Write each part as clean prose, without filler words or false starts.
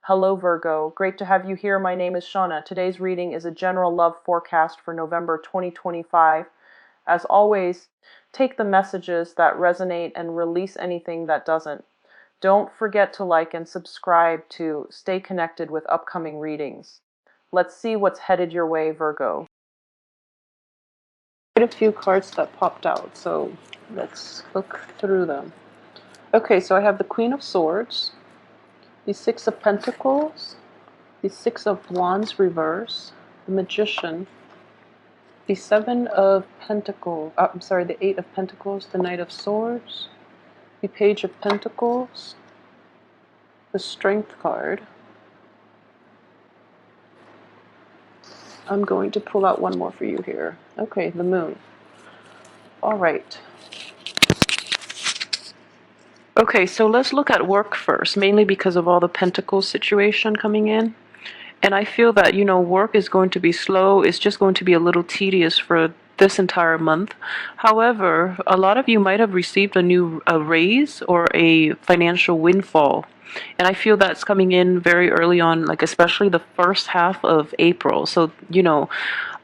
Hello Virgo, great to have you here. My name is Shauna. Today's reading is a general love forecast for November 2025. As always, take the messages that resonate and release anything that doesn't. Don't forget to like and subscribe to stay connected with upcoming readings. Let's see what's headed your way, Virgo. Quite a few cards that popped out, so let's look through them. Okay, so I have the Queen of Swords, the Six of Pentacles, the Six of Wands reverse, the Magician, the Seven of Pentacles, the Eight of Pentacles, the Knight of Swords, the Page of Pentacles, the Strength card. I'm going to pull out one more for you here. Okay, the Moon. All right. Okay, so let's look at work first, mainly because of all the Pentacles situation coming in. And I feel that, work is going to be slow. It's just going to be a little tedious for this entire month. However, a lot of you might have received a raise or a financial windfall. And I feel that's coming in very early on, like especially the first half of April. So,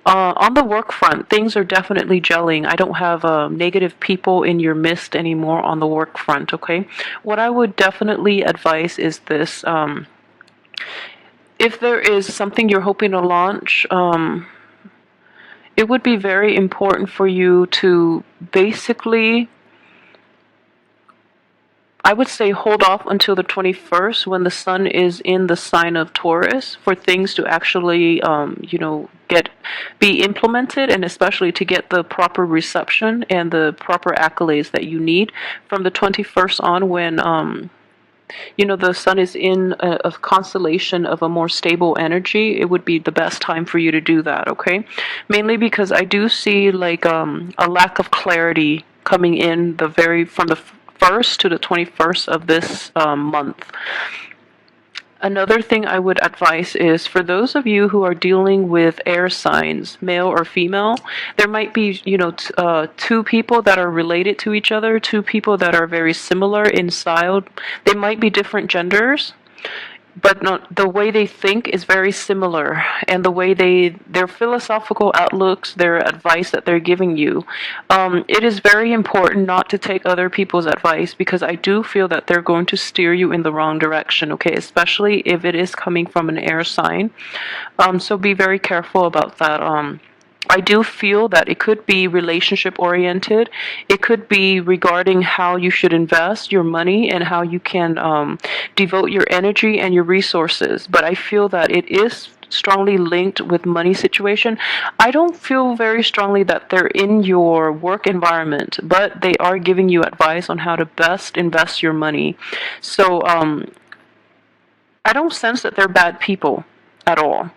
on the work front, things are definitely gelling. I don't have negative people in your midst anymore on the work front, okay? What I would definitely advise is this. If there is something you're hoping to launch, it would be very important for you to basically, I would say, hold off until the 21st when the sun is in the sign of Taurus for things to actually, be implemented, and especially to get the proper reception and the proper accolades that you need from the 21st on when, the sun is in a constellation of a more stable energy. It would be the best time for you to do that, okay? Mainly because I do see like a lack of clarity coming in from the 1st to the 21st of this month. Another thing I would advise is for those of you who are dealing with air signs, male or female, there might be, two people that are related to each other, two people that are very similar in style. They might be different genders, but the way they think is very similar, and the way their philosophical outlooks, their advice that they're giving you, it is very important not to take other people's advice, because I do feel that they're going to steer you in the wrong direction, okay, especially if it is coming from an air sign. So be very careful about that. I do feel that it could be relationship oriented. It could be regarding how you should invest your money and how you can devote your energy and your resources. But I feel that it is strongly linked with money situation. I don't feel very strongly that they're in your work environment, but they are giving you advice on how to best invest your money. So I don't sense that they're bad people at all,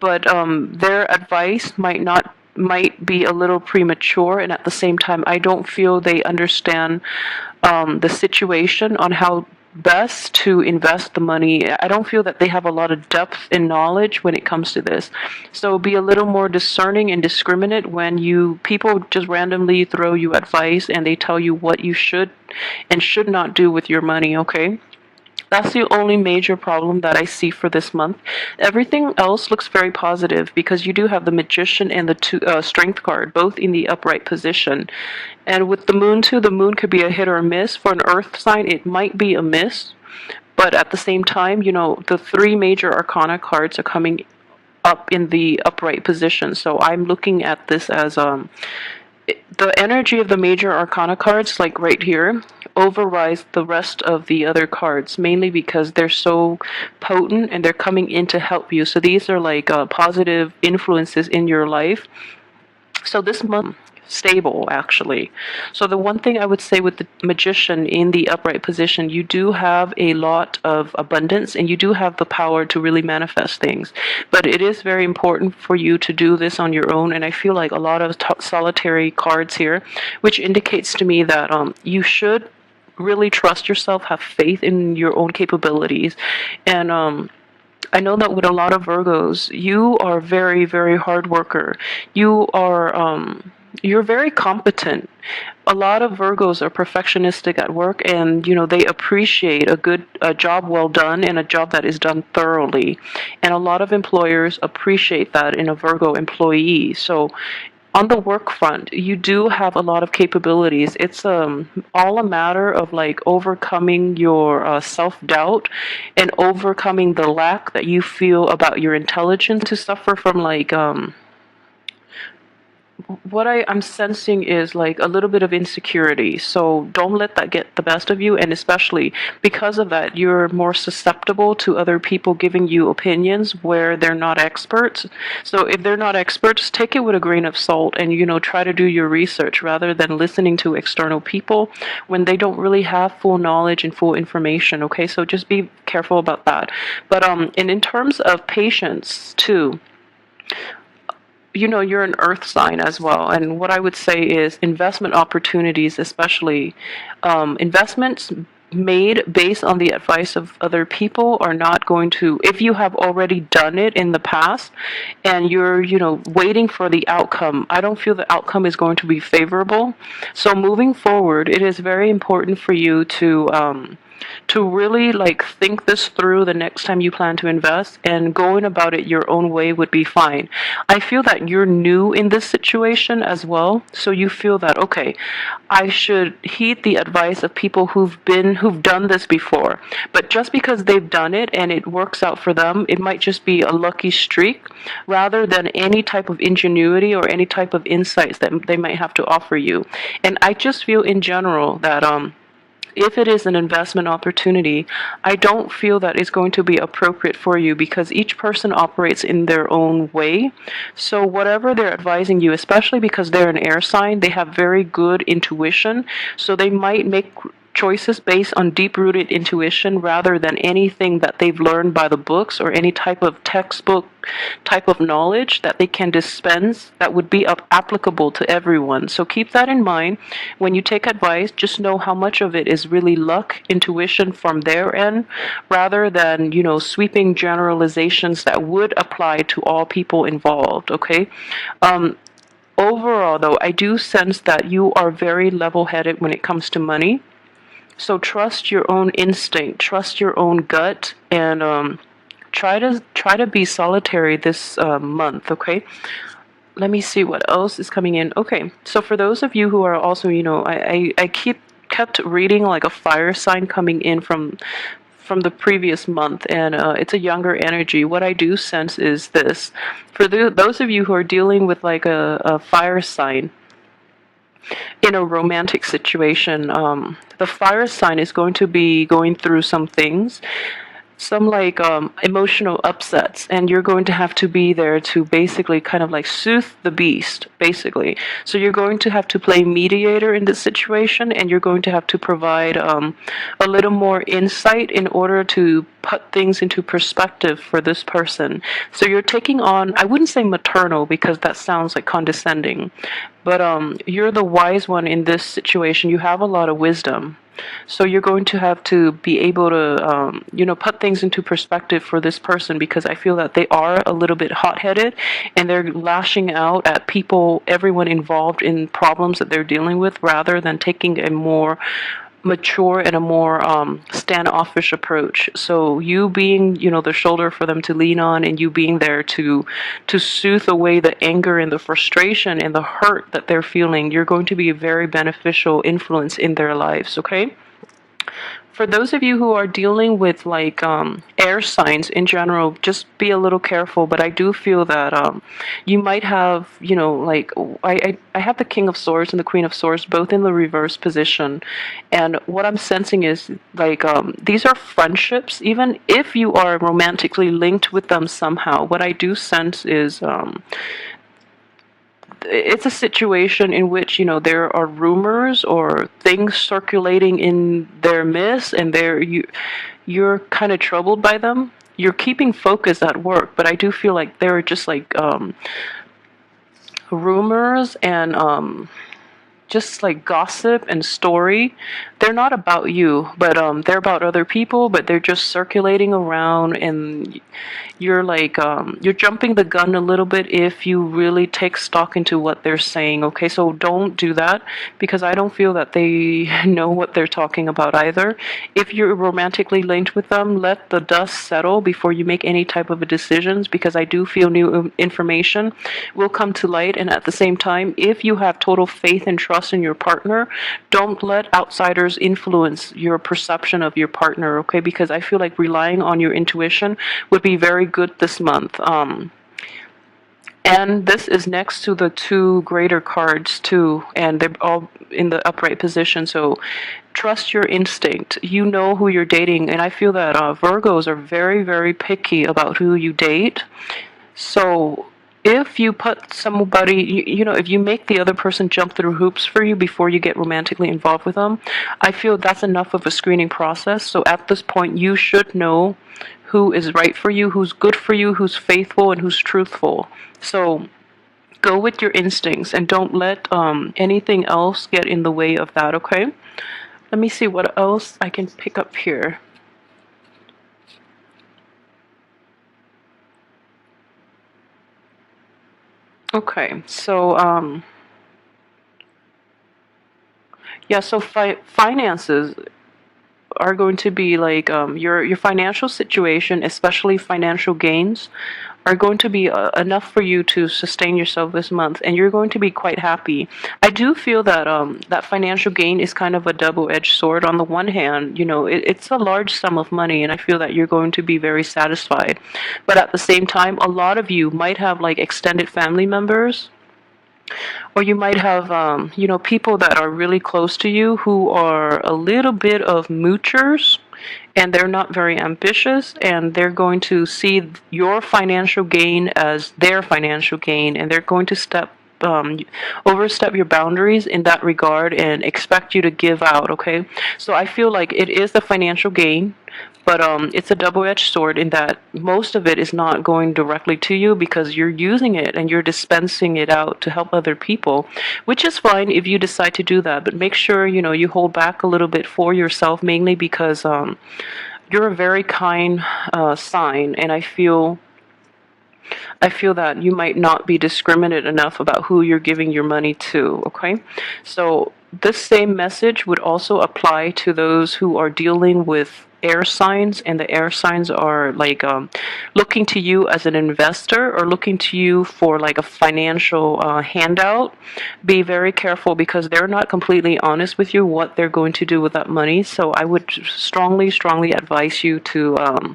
but their advice might be a little premature, and at the same time I don't feel they understand the situation on how best to invest the money. I don't feel that they have a lot of depth in knowledge when it comes to this. So be a little more discerning and discriminate when people just randomly throw you advice and they tell you what you should and should not do with your money, okay? That's the only major problem that I see for this month. Everything else looks very positive because you do have the Magician and the Strength card, both in the upright position. And with the Moon too, the Moon could be a hit or a miss. For an Earth sign, it might be a miss. But at the same time, the three major Arcana cards are coming up in the upright position. So I'm looking at this as the energy of the major Arcana cards, like right here, overrides the rest of the other cards, mainly because they're so potent and they're coming in to help you. So these are like positive influences in your life. So this month, stable actually. So the one thing I would say with the Magician in the upright position, you do have a lot of abundance and you do have the power to really manifest things, but it is very important for you to do this on your own. And I feel like a lot of solitary cards here, which indicates to me that you should really trust yourself, have faith in your own capabilities. And I know that with a lot of Virgos, you are very, very hard worker. You are you're very competent. A lot of Virgos are perfectionistic at work, and they appreciate a job well done and a job that is done thoroughly. And a lot of employers appreciate that in a Virgo employee. So on the work front, you do have a lot of capabilities. It's all a matter of like overcoming your self-doubt and overcoming the lack that you feel about your intelligence, to suffer from like what I'm sensing is like a little bit of insecurity. So don't let that get the best of you. And especially because of that, you're more susceptible to other people giving you opinions where they're not experts. So if they're not experts, take it with a grain of salt and, try to do your research rather than listening to external people when they don't really have full knowledge and full information. Okay. So just be careful about that. But, and in terms of patience too, you're an earth sign as well. And what I would say is investment opportunities, especially investments made based on the advice of other people, are not going to, if you have already done it in the past and you're, waiting for the outcome, I don't feel the outcome is going to be favorable. So moving forward, it is very important for you to really like think this through the next time you plan to invest, and going about it your own way would be fine. I feel that you're new in this situation as well, so you feel that okay, I should heed the advice of people who've done this before. But just because they've done it and it works out for them, it might just be a lucky streak rather than any type of ingenuity or any type of insights that they might have to offer you. And I just feel in general that if it is an investment opportunity, I don't feel that it's going to be appropriate for you because each person operates in their own way. So whatever they're advising you, especially because they're an air sign, they have very good intuition. So they might make choices based on deep-rooted intuition rather than anything that they've learned by the books or any type of textbook type of knowledge that they can dispense that would be applicable to everyone. So keep that in mind. When you take advice, just know how much of it is really luck, intuition from their end, rather than, sweeping generalizations that would apply to all people involved, okay? Overall, though, I do sense that you are very level-headed when it comes to money. So trust your own instinct, trust your own gut, and try to be solitary this month. Okay. Let me see what else is coming in. Okay. So for those of you who are also, I kept reading like a fire sign coming in from the previous month, and it's a younger energy. What I do sense is this: for those of you who are dealing with like a fire sign in a romantic situation, the fire sign is going to be going through some things, some like emotional upsets, and you're going to have to be there to basically kind of like soothe the beast, basically. So you're going to have to play mediator in this situation, and you're going to have to provide a little more insight in order to put things into perspective for this person. So you're taking on, I wouldn't say maternal because that sounds like condescending, but you're the wise one in this situation. You have a lot of wisdom. So you're going to have to be able to, put things into perspective for this person, because I feel that they are a little bit hot-headed and they're lashing out at people, everyone involved in problems that they're dealing with, rather than taking a more mature and a more standoffish approach. So you being, the shoulder for them to lean on, and you being there to soothe away the anger and the frustration and the hurt that they're feeling, you're going to be a very beneficial influence in their lives, okay? For those of you who are dealing with like air signs in general, just be a little careful. But I do feel that you might have, like I have the King of Swords and the Queen of Swords both in the reverse position, and what I'm sensing is like these are friendships. Even if you are romantically linked with them somehow, what I do sense is it's a situation in which there are rumors or things circulating in their midst, and you're kind of troubled by them. You're keeping focus at work, but I do feel like there are just like rumors and just like gossip and story. They're not about you, but they're about other people, but they're just circulating around, and you're jumping the gun a little bit if you really take stock into what they're saying. Okay, so don't do that, because I don't feel that they know what they're talking about either. If you're romantically linked with them, let the dust settle before you make any type of decisions, because I do feel new information will come to light. And at the same time, if you have total faith and trust in your partner, don't let outsiders influence your perception of your partner. Okay, because I feel like relying on your intuition would be very good this month. And this is next to the two greater cards too, and they're all in the upright position. So trust your instinct. You know who you're dating, and I feel that Virgos are very, very picky about who you date. So if you put somebody, if you make the other person jump through hoops for you before you get romantically involved with them, I feel that's enough of a screening process. So at this point, you should know who is right for you, who's good for you, who's faithful, and who's truthful. So go with your instincts and don't let anything else get in the way of that, okay? Let me see what else I can pick up here. Okay, so yeah, so finances are going to be like your financial situation, especially financial gains, are going to be enough for you to sustain yourself this month, and you're going to be quite happy. I do feel that that financial gain is kind of a double-edged sword. On the one hand, it's a large sum of money, and I feel that you're going to be very satisfied. But at the same time, a lot of you might have like extended family members, or you might have, people that are really close to you who are a little bit of moochers, and they're not very ambitious, and they're going to see your financial gain as their financial gain, and they're going to overstep your boundaries in that regard and expect you to give out, okay? So I feel like it is the financial gain, but it's a double-edged sword in that most of it is not going directly to you because you're using it and you're dispensing it out to help other people, which is fine if you decide to do that. But make sure, you hold back a little bit for yourself, mainly because you're a very kind sign, and I feel that you might not be discriminate enough about who you're giving your money to, okay? So this same message would also apply to those who are dealing with air signs, and the air signs are like looking to you as an investor or looking to you for like a financial handout. Be very careful, because they're not completely honest with you what they're going to do with that money. So I would strongly, strongly advise you to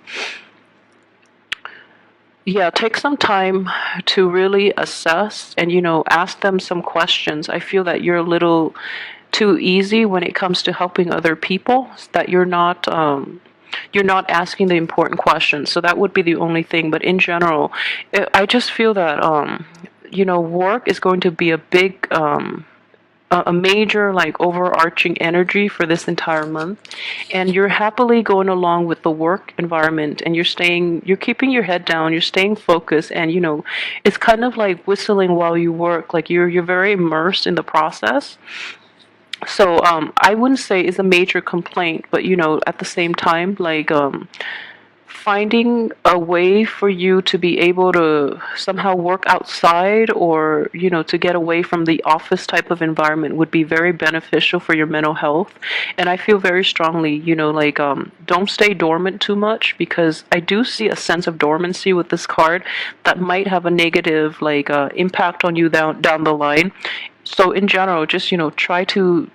yeah, take some time to really assess and, ask them some questions. I feel that you're a little too easy when it comes to helping other people, that you're not asking the important questions. So that would be the only thing. But in general, I just feel that, work is going to be a big, a major like overarching energy for this entire month, and you're happily going along with the work environment, and you're keeping your head down, you're staying focused, and it's kind of like whistling while you work, like you're very immersed in the process. So I wouldn't say it's a major complaint, but at the same time, like finding a way for you to be able to somehow work outside, or to get away from the office type of environment would be very beneficial for your mental health. And I feel very strongly, like don't stay dormant too much, because I do see a sense of dormancy with this card that might have a negative like impact on you down the line. So in general, just try to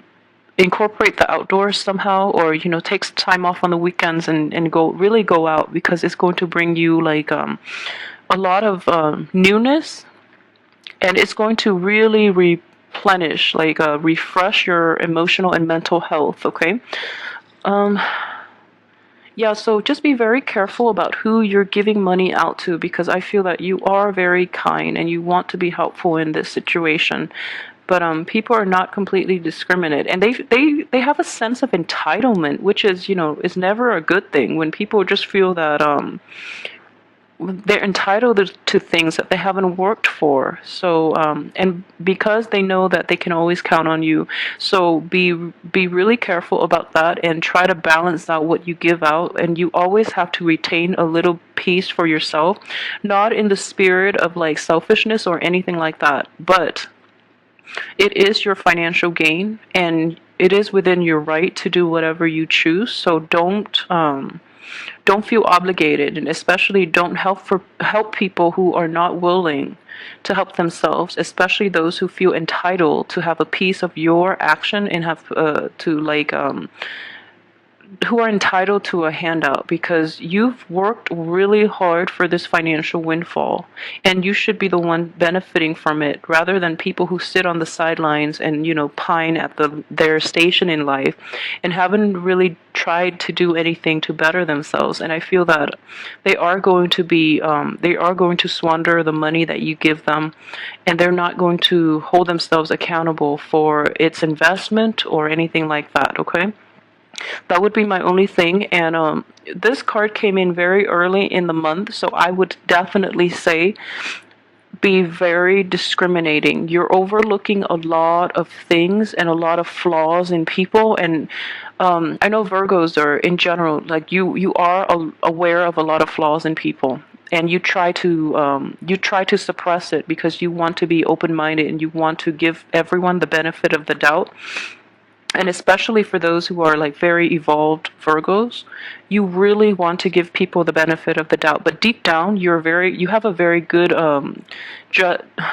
incorporate the outdoors somehow, or take some time off on the weekends and go out, because it's going to bring you like a lot of newness, and it's going to really replenish, like refresh your emotional and mental health, okay? um yeah, so just be very careful about who you're giving money out to, because I feel that you are very kind and you want to be helpful in this situation. But people are not completely discriminate, and they have a sense of entitlement, which is never a good thing. When people just feel that they're entitled to things that they haven't worked for. So, and because they know that they can always count on you, so be really careful about that and try to balance out what you give out. And you always have to retain a little piece for yourself, not in the spirit of like selfishness or anything like that, but it is your financial gain, and it is within your right to do whatever you choose. So don't feel obligated, and especially don't help people who are not willing to help themselves, especially those who feel entitled to have a piece of your action and have to like who are entitled to a handout, because you've worked really hard for this financial windfall and you should be the one benefiting from it, rather than people who sit on the sidelines and pine at their station in life and haven't really tried to do anything to better themselves. And I feel that they are going to squander the money that you give them, and they're not going to hold themselves accountable for its investment or anything like that. Okay, that would be my only thing. And this card came in very early in the month, so I would definitely say be very discriminating. You're overlooking a lot of things and a lot of flaws in people. And I know Virgos are in general, like you are aware of a lot of flaws in people, and you try to suppress it because you want to be open-minded and you want to give everyone the benefit of the doubt. And especially for those who are like very evolved Virgos, you really want to give people the benefit of the doubt. But deep down, you have a very good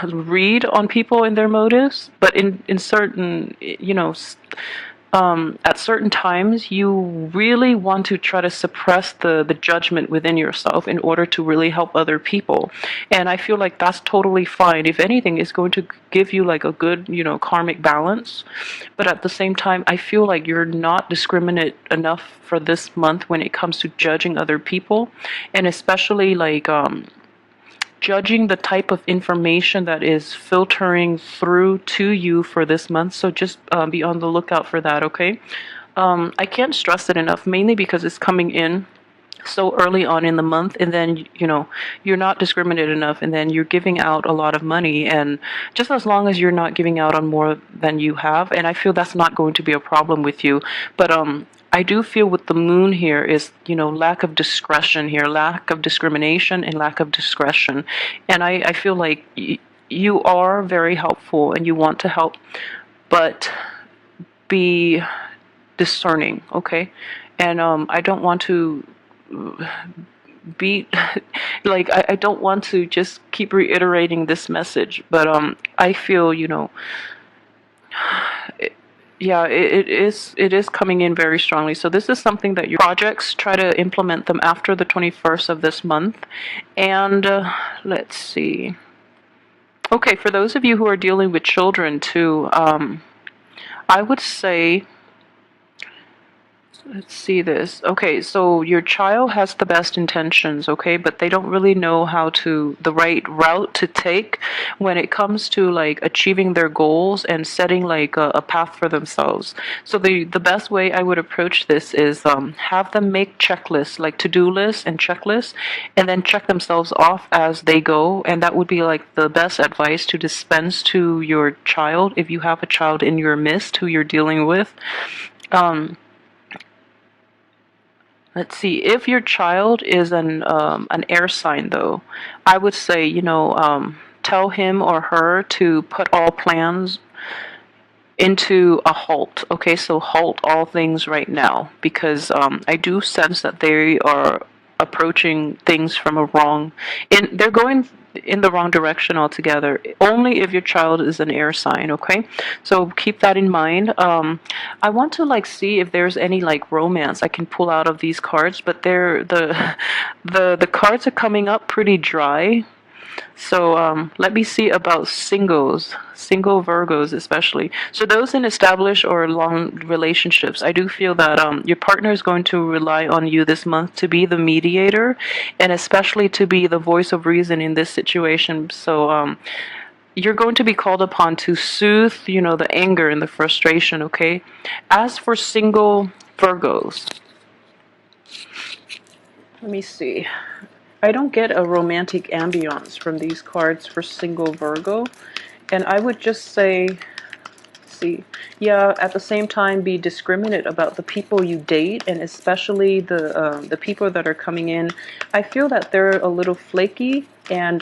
read on people and their motives. But in certain, at certain times, you really want to try to suppress the judgment within yourself in order to really help other people. And I feel like that's totally fine. If anything, it's going to give you like a good, karmic balance. But at the same time, I feel like you're not discriminate enough for this month when it comes to judging other people. And especially like, judging the type of information that is filtering through to you for this month. So just be on the lookout for that, okay? I can't stress it enough, mainly because it's coming in so early on in the month, and then you're not discriminate enough, and then you're giving out a lot of money. And just as long as you're not giving out on more than you have, and I feel that's not going to be a problem with you. But I do feel with the moon here is lack of discretion here, lack of discrimination and lack of discretion. And I feel like you are very helpful and you want to help, but be discerning, okay? And I don't want to be like, I don't want to just keep reiterating this message, but I feel yeah, it is coming in very strongly. So this is something that your projects, try to implement them after the 21st of this month. And let's see. Okay, for those of you who are dealing with children too, I would say, let's see this. Okay, so your child has the best intentions, okay, but they don't really know the right route to take when it comes to like achieving their goals and setting like a path for themselves. So the best way I would approach this is have them make checklists, like to-do lists and checklists, and then check themselves off as they go. And that would be like the best advice to dispense to your child if you have a child in your midst who you're dealing with. Let's see. If your child is an air sign, though, I would say tell him or her to put all plans into a halt. Okay, so halt all things right now, because I do sense that they are approaching things from a wrong. They're going in the wrong direction altogether. Only if your child is an air sign, okay? So keep that in mind. I want to like see if there's any like romance I can pull out of these cards, but the cards are coming up pretty dry. So let me see about single Virgos especially. So those in established or long relationships, I do feel that your partner is going to rely on you this month to be the mediator, and especially to be the voice of reason in this situation. So you're going to be called upon to soothe, the anger and the frustration, okay? As for single Virgos, let me see. I don't get a romantic ambiance from these cards for single Virgo. And I would just say, see, yeah, at the same time, be discriminate about the people you date, and especially the people that are coming in. I feel that they're a little flaky, and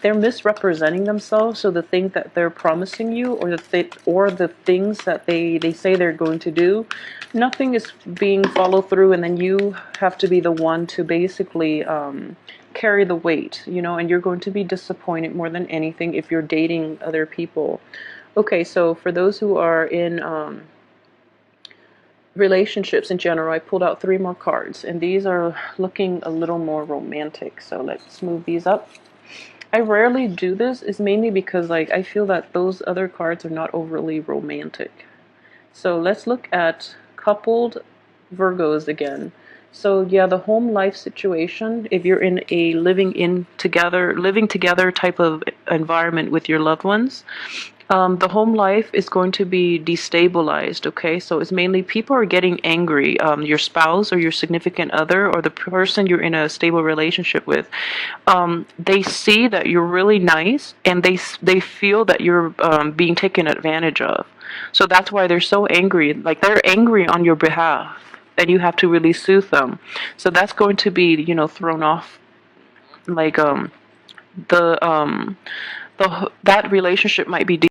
they're misrepresenting themselves. So the thing that they're promising you, or the things that they say they're going to do, nothing is being followed through, and then you have to be the one to basically carry the weight, and you're going to be disappointed more than anything if you're dating other people. Okay, so for those who are in relationships in general, I pulled out 3 more cards, and these are looking a little more romantic. So let's move these up. I rarely do this, is mainly because I feel that those other cards are not overly romantic. So let's look at coupled Virgos again. So yeah, the home life situation, if you're in a living together type of environment with your loved ones, the home life is going to be destabilized, okay? So it's mainly people are getting angry. Your spouse or your significant other or the person you're in a stable relationship with, they see that you're really nice, and they feel that you're being taken advantage of. So that's why they're so angry. Like, they're angry on your behalf, and you have to really soothe them. So that's going to be, thrown off. Like, the that relationship might be